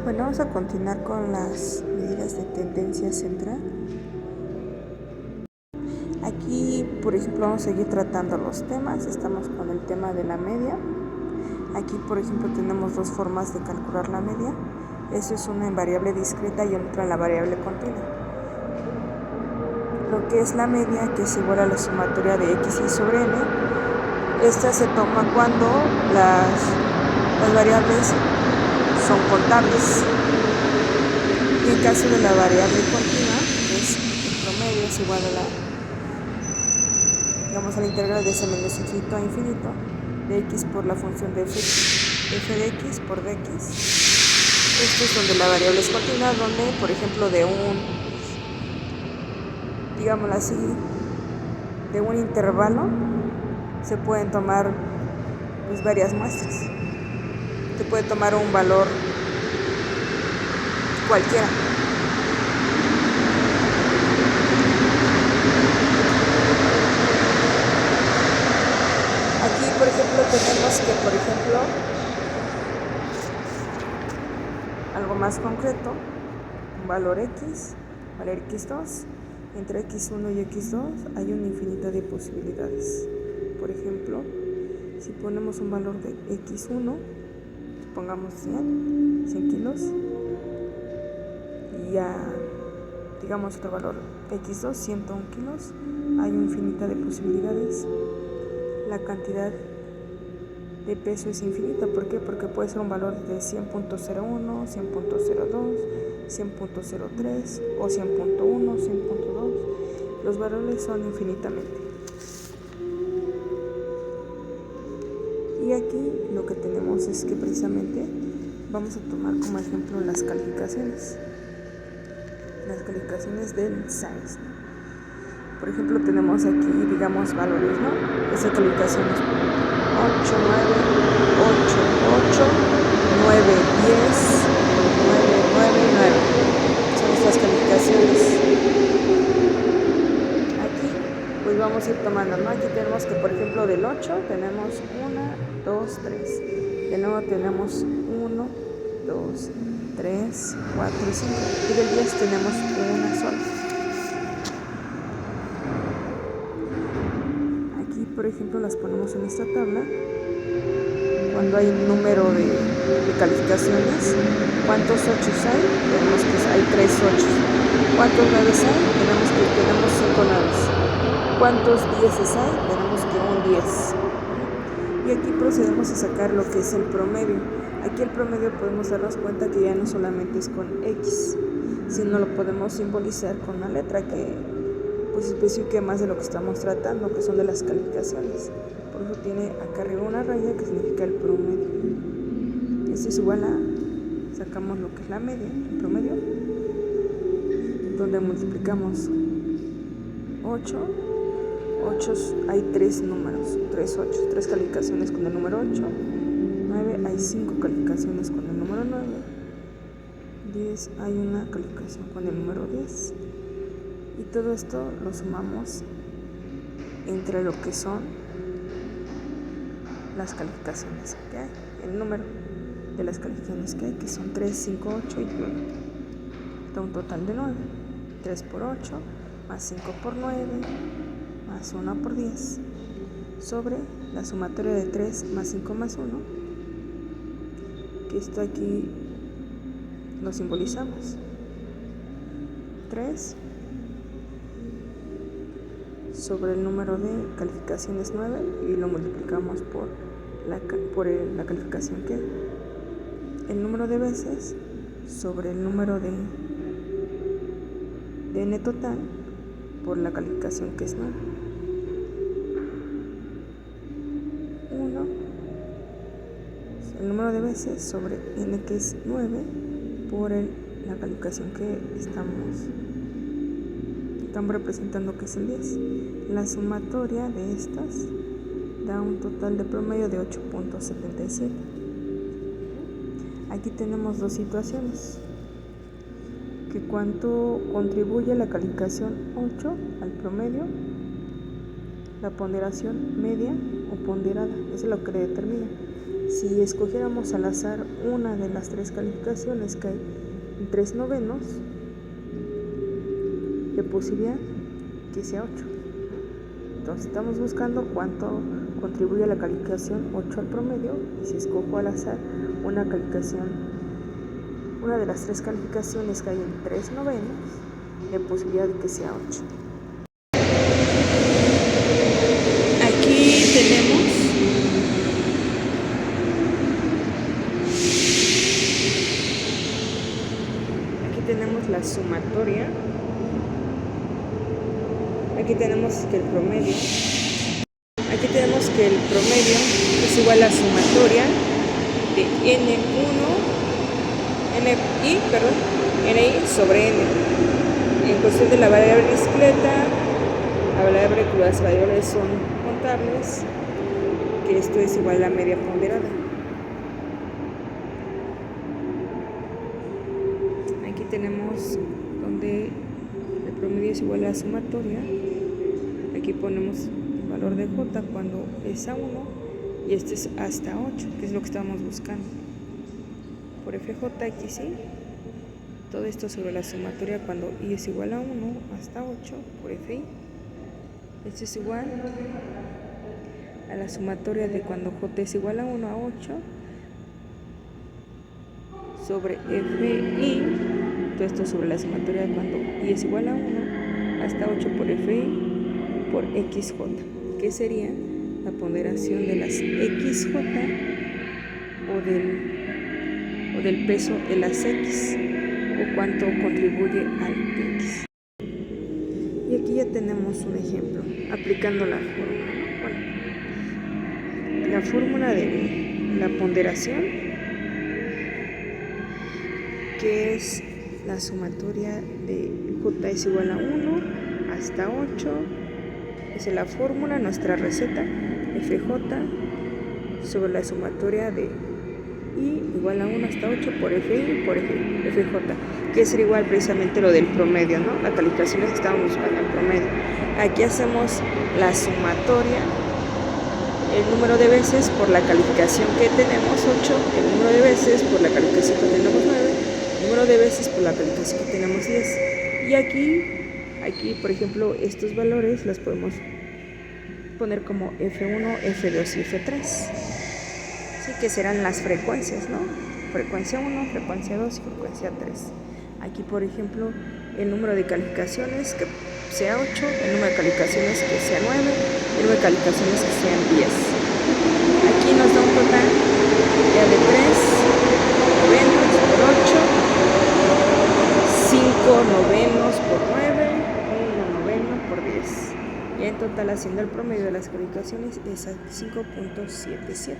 Bueno, vamos a continuar con las medidas de tendencia central. Aquí, por ejemplo, vamos a seguir tratando los temas. Estamos con el tema de la media. Aquí, por ejemplo, tenemos dos formas de calcular la media. Eso es una en variable discreta y otra en la variable continua. Lo que es la media, que es igual a la sumatoria de x y sobre n, esta se toma cuando las variables son contables. Y en caso de la variable continua, es el promedio es igual a la integral de s menos infinito a infinito de x por la función de f de x por dx. Esto es donde la variable es continua, donde, por ejemplo, digámoslo así, de un intervalo se pueden tomar varias muestras. Se puede tomar un valor cualquiera. Aquí, por ejemplo, tenemos que, algo más concreto, un valor x, valor x2, entre x1 y x2 hay una infinidad de posibilidades. Por ejemplo, si ponemos un valor de x1, pongamos 100 kilos, y ya digamos otro valor x2, 101 kilos, hay una infinidad de posibilidades. La cantidad de peso es infinita. ¿Por qué? Porque puede ser un valor de 100.01, 100.02, 100.03 o 100.1, 100.2. Los valores son infinitamente. Y aquí lo que tenemos es que precisamente vamos a tomar como ejemplo las calificaciones del SAIS. Por ejemplo, tenemos aquí, digamos, valores, ¿no? Esa calificación es 8, 9, 8, 8, 9, 10, 9, 9, 9. Son estas calificaciones. Aquí, pues vamos a ir tomando, ¿no? Aquí tenemos que, por ejemplo, del 8 tenemos 1, 2, 3. De nuevo tenemos 1, 2, 3, 4 y 5. Y del 10 tenemos una sola. Por ejemplo, las ponemos en esta tabla. Cuando hay un número de calificaciones, ¿cuántos 8 hay? Tenemos que hay 3 8. ¿Cuántos 9 hay? Tenemos 5 9. ¿Cuántos 10 hay? Tenemos que un 10. Y aquí procedemos a sacar lo que es el promedio. Aquí el promedio podemos darnos cuenta que ya no solamente es con x, sino lo podemos simbolizar con una letra que especifique más de lo que estamos tratando, que son de las calificaciones. Por eso tiene acá arriba una raya que significa el promedio. Esto es igual a, sacamos lo que es la media, el promedio, donde multiplicamos 8 hay 3 números, 3 8, 3 calificaciones con el número 8, 9 hay 5 calificaciones con el número 9, 10 hay una calificación con el número 10. Y todo esto lo sumamos entre lo que son las calificaciones que hay, el número de las calificaciones que hay, que son 3, 5, 8 y 9. Da un total de 9. 3 por 8, más 5 por 9, más 1 por 10, sobre la sumatoria de 3 más 5 más 1, que esto aquí lo simbolizamos. 3 sobre el número de calificaciones 9 y lo multiplicamos por la calificación que el número de veces sobre el número de n total por la calificación que es 9. 1 el número de veces sobre n que es 9 por la calificación que estamos representando, que es el 10. La sumatoria de estas da un total de promedio de 8.77. Aquí tenemos dos situaciones. Que cuánto contribuye la calificación 8 al promedio, la ponderación media o ponderada, eso es lo que determina Si escogiéramos al azar una de las tres calificaciones que hay en 3/9, de posibilidad que sea 8. Entonces estamos buscando cuánto contribuye a la calificación 8 al promedio, y si escojo al azar una de las tres calificaciones que hay en 3/9, de posibilidad de que sea 8. Aquí tenemos la sumatoria. Aquí tenemos que el promedio. Aquí tenemos que el promedio es igual a la sumatoria de NI sobre N. En cuestión de la variable discreta, la variable cuyas variables son contables, que esto es igual a la media ponderada. Aquí tenemos donde el promedio es igual a la sumatoria. Aquí ponemos el valor de J cuando es a 1 y este es hasta 8, que es lo que estamos buscando. Por FJXY, todo esto sobre la sumatoria cuando I es igual a 1 hasta 8 por FI. Esto es igual a la sumatoria de cuando J es igual a 1 a 8 sobre FI. Todo esto sobre la sumatoria de cuando I es igual a 1 hasta 8 por FI por XJ, que sería la ponderación de las XJ o del peso de las X, o cuánto contribuye al X. Y aquí ya tenemos un ejemplo aplicando la fórmula. Bueno, la fórmula de la ponderación, que es la sumatoria de J es igual a 1 hasta 8. Esa es la fórmula, nuestra receta, FJ sobre la sumatoria de I igual a 1 hasta 8 por FI por FJ, que es igual precisamente lo del promedio, ¿no? La calificación es que estamos buscando el promedio. Aquí hacemos la sumatoria, el número de veces por la calificación que tenemos 8, el número de veces por la calificación que tenemos 9, el número de veces por la calificación que tenemos 10. Y aquí, por ejemplo, estos valores los podemos poner como F1, F2 y F3. Sí, que serán las frecuencias, ¿no? Frecuencia 1, frecuencia 2 y frecuencia 3. Aquí, por ejemplo, el número de calificaciones que sea 8, el número de calificaciones que sea 9, el número de calificaciones que sean 10. Aquí nos da un total ya de 3 novenos por 8, 5 novenos por 9, 1 noveno por 10. Y en total, haciendo el promedio de las calificaciones, es a 5.77.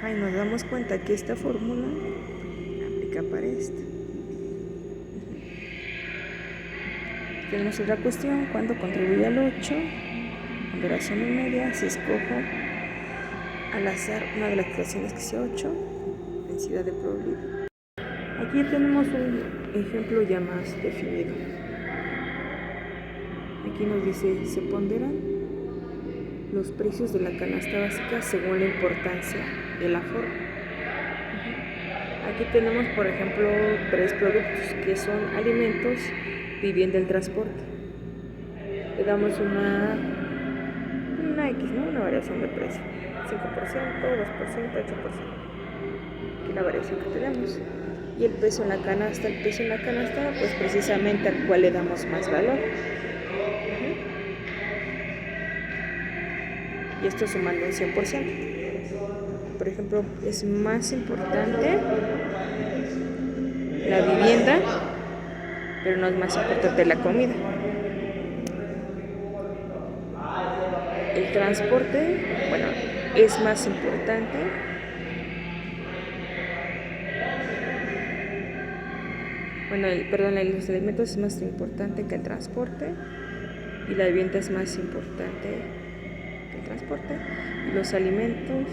Y nos damos cuenta que esta fórmula aplica para esta. Tenemos otra cuestión: ¿cuánto contribuye al 8? Ponderación en media. Si escojo al azar una de las ecuaciones que sea 8, densidad de probabilidad. Aquí tenemos un ejemplo ya más definido. Aquí nos dice: se ponderan los precios de la canasta básica según la importancia de la forma. Aquí tenemos, por ejemplo, 3 productos que son alimentos, vivienda y transporte. Le damos una X, ¿no? Una variación de precio: 5%, 2%, 8%. Aquí la variación que tenemos. Y el peso en la canasta, pues precisamente al cual le damos más valor. Y esto sumando un 100%. Por ejemplo, es más importante la vivienda, pero no es más importante la comida. El transporte, bueno, es más importante. Los alimentos es más importante que el transporte, y la vivienda es más importante que el transporte, y los alimentos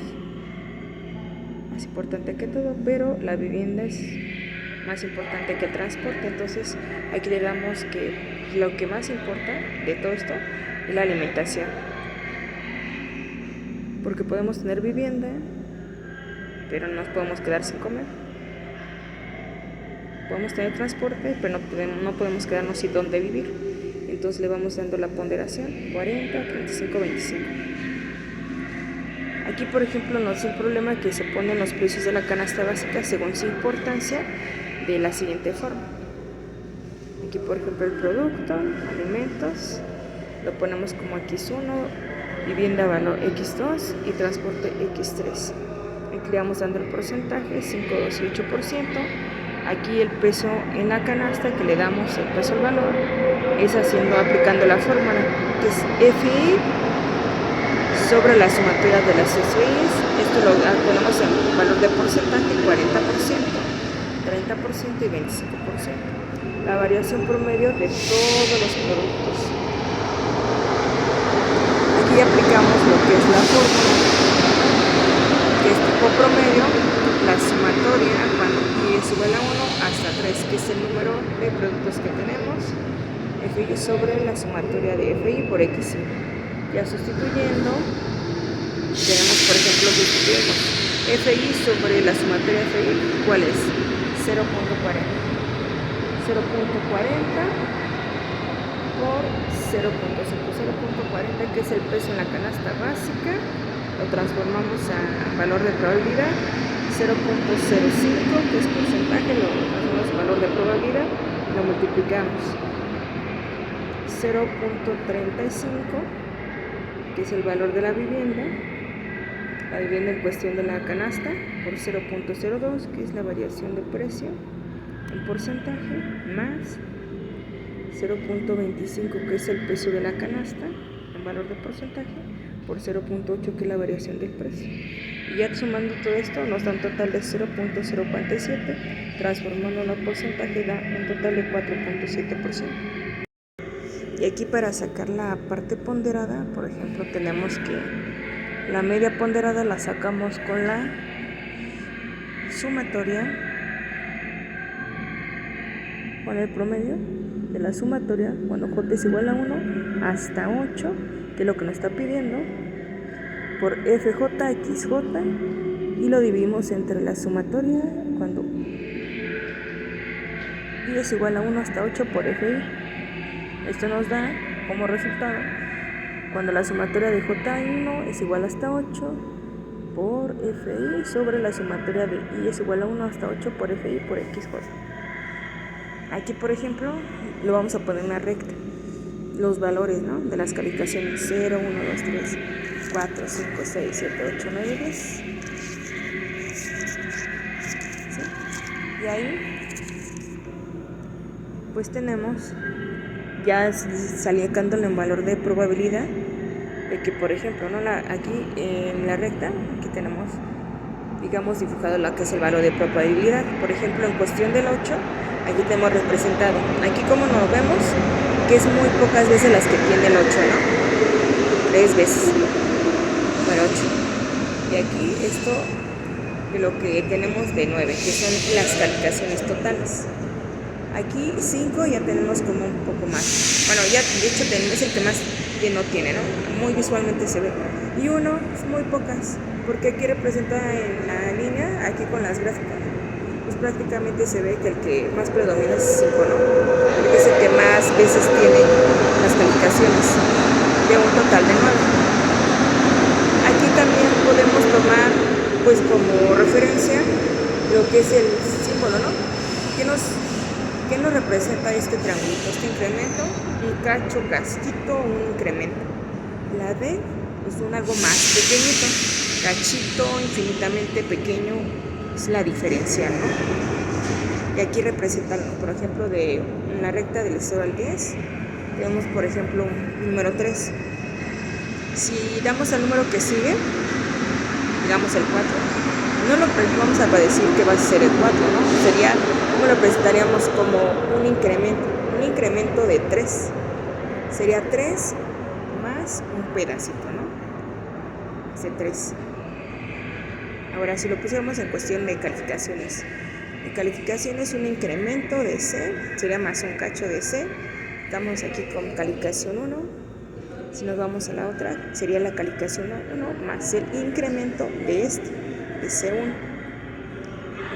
más importante que todo, pero la vivienda es más importante que el transporte. Entonces aquí le damos que lo que más importa de todo esto es la alimentación. porque podemos tener vivienda, pero no nos podemos quedar sin comer. Podemos tener transporte, pero no podemos quedarnos sin dónde vivir. Entonces le vamos dando la ponderación 40, 35, 25. Aquí, por ejemplo, nos da el problema que se ponen los precios de la canasta básica según su importancia de la siguiente forma. Aquí, por ejemplo, el producto, alimentos, lo ponemos como X1, vivienda valor X2 y transporte X3. Aquí le vamos dando el porcentaje, 5, 2 y 8%. Aquí el peso en la canasta que le damos el peso al valor es aplicando la fórmula que es FI sobre la sumatoria de las SIs. Esto lo ponemos en valor de porcentaje, 40%, 30% y 25%. La variación promedio de todos los productos. Aquí aplicamos lo que es la fórmula, que es tipo promedio, la sumatoria cuando y es igual a 1 hasta 3, que es el número de productos que tenemos, FI sobre la sumatoria de FI por XI. Ya sustituyendo, tenemos, por ejemplo, sustituimos FI sobre la sumatoria FI, ¿cuál es? 0.40. 0.40 por 0.5, 0.40, que es el peso en la canasta básica, lo transformamos a valor de probabilidad, 0.05, que es porcentaje, lo transformamos a valor de probabilidad, lo multiplicamos, 0.35, que es el valor de la vivienda en cuestión de la canasta, por 0.02, que es la variación de precio, el porcentaje, más 0.25, que es el peso de la canasta, en valor de porcentaje, por 0.8, que es la variación del precio. Y ya sumando todo esto nos da un total de 0.047, transformándolo en porcentaje da un total de 4.7%. Y aquí para sacar la parte ponderada, por ejemplo, tenemos que la media ponderada la sacamos con la sumatoria, con el promedio de la sumatoria, cuando J es igual a 1 hasta 8, que es lo que nos está pidiendo, por FJXJ, y lo dividimos entre la sumatoria cuando y es igual a 1 hasta 8 por FI. Esto nos da como resultado cuando la sumatoria de J1 es igual hasta 8 por FI sobre la sumatoria de I es igual a 1 hasta 8 por FI por XJ. Aquí, por ejemplo, lo vamos a poner en una recta. Los valores, ¿no?, de las calificaciones 0, 1, 2, 3, 4, 5, 6, 7, 8, 9, 10. ¿Sí? Y ahí, pues tenemos ya sacándole en valor de probabilidad de que, por ejemplo, ¿no?, aquí en la recta, aquí tenemos, digamos, dibujado lo que es el valor de probabilidad. Por ejemplo, en cuestión del 8, aquí tenemos representado. Aquí, como nos vemos, que es muy pocas veces las que tiene el 8, ¿no? 3 veces para 8. Y aquí esto de lo que tenemos de 9, que son las calificaciones totales. Aquí 5 ya tenemos como un poco más. Bueno, ya de hecho es el que más que no tiene, ¿no? Muy visualmente se ve. Y 1 es muy pocas, porque aquí representa en la línea, aquí con las gráficas, pues prácticamente se ve que el que más predomina es 5, ¿no? Porque es el que más veces tiene las calificaciones, de un total de 9. Aquí también podemos tomar, pues, como referencia lo que es el símbolo, ¿no? ¿Qué nos representa este triangulito, este incremento? Un cacho, castito, un incremento. La D es algo más pequeñito, cachito, infinitamente pequeño, es la diferencia, ¿no? Y aquí representa, por ejemplo, de una recta del 0 al 10, tenemos, por ejemplo, un número 3. Si damos al número que sigue, digamos el 4, no lo vamos a decir que va a ser el 4, ¿no? Sería, ¿cómo lo presentaríamos? Como un incremento de 3. Sería 3 más un pedacito, ¿no? Ese 3. Ahora, si lo pusiéramos en cuestión de calificaciones, un incremento de C sería más un cacho de C. Estamos aquí con calificación 1, Si nos vamos a la otra, sería la calificación 1 más el incremento de C1.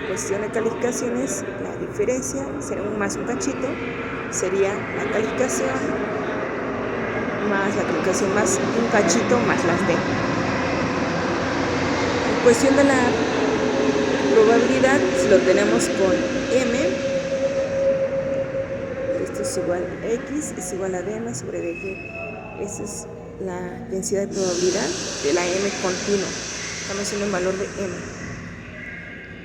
En cuestión de calificaciones, la diferencia será un más un cachito, sería la calificación más la calificación más un cachito más las D. En cuestión de la probabilidad, si lo tenemos con M, esto es igual a X, es igual a DM sobre DG. Esa es la densidad de probabilidad de la M continua. Estamos haciendo un valor de M.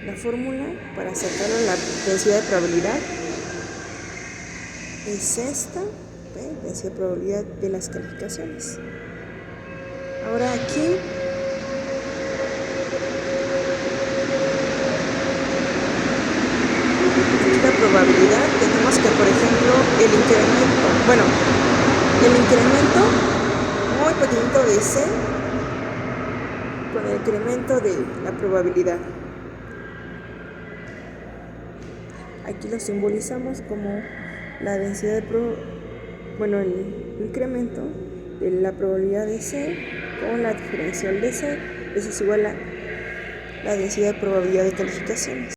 La fórmula para sacar la densidad de probabilidad es esta, densidad de probabilidad de las calificaciones. Ahora aquí la probabilidad tenemos que, por ejemplo, el incremento muy pequeñito de C con el incremento de la probabilidad. Aquí lo simbolizamos como la densidad de el incremento de la probabilidad de C con la diferencial de C. Eso es igual a la densidad de probabilidad de calificaciones.